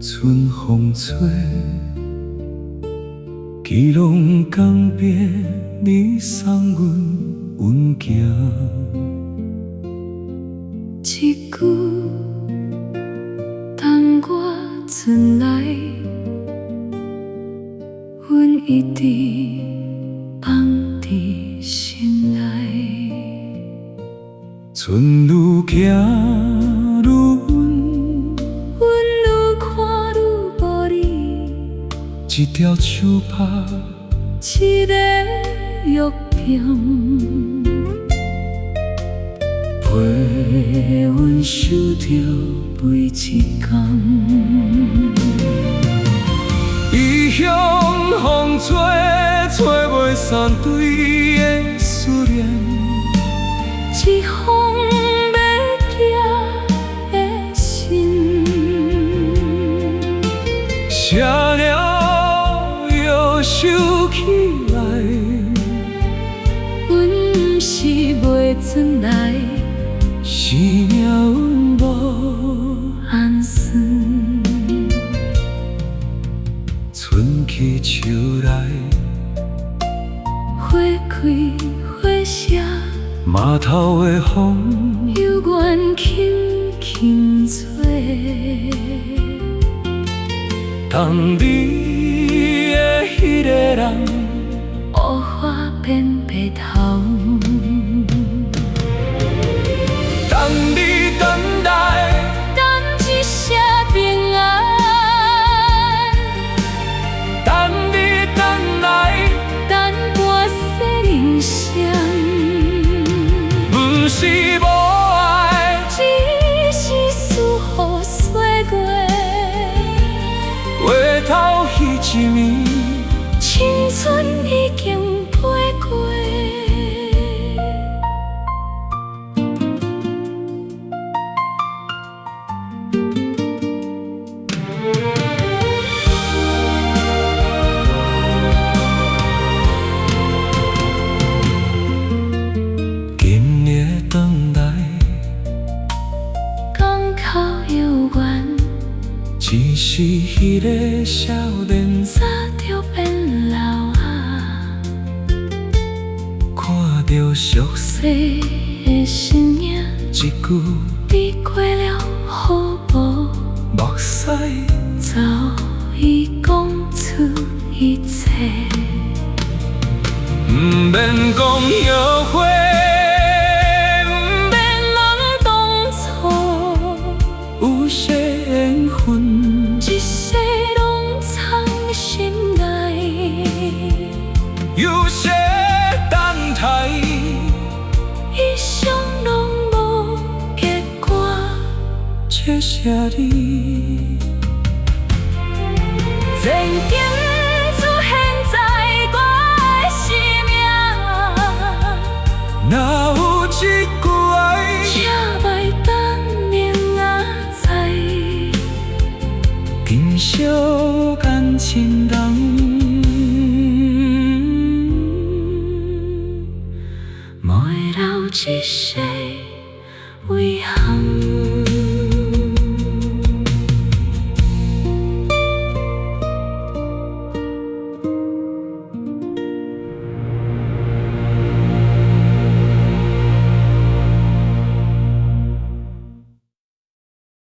春风吹，基隆港边你送阮温情。一句等我转来，阮一直放伫心内。春愈行愈远，阮愈看愈无你，一条手拍一个约定。陪阮守着每一天，异乡风吹，吹袂散对的思念。一封要寄的信，写了又收起来，阮不是袂转来。是命运无安顺，春去秋来，花开花谢，码头的风犹原轻轻吹。等你的迄个人，乌花变白头。等你等来，等一声平安，等你等来，等半世人生。不是无爱，只是思雨岁月，回头彼一暝，青春已经飞过。今日转来，港口犹原只是迄个少年，早就变老啊。看着熟悉细的身影，一句你过了好无？目屎，早已讲出一切。不免讲后悔，不免问当初，有些缘分，一世拢藏心内。有些等待，一生拢无结果。谢谢你。曾经出现在我的生命，哪有一句爱，请莫等明仔载。今宵感情人，莫会留一世遗憾。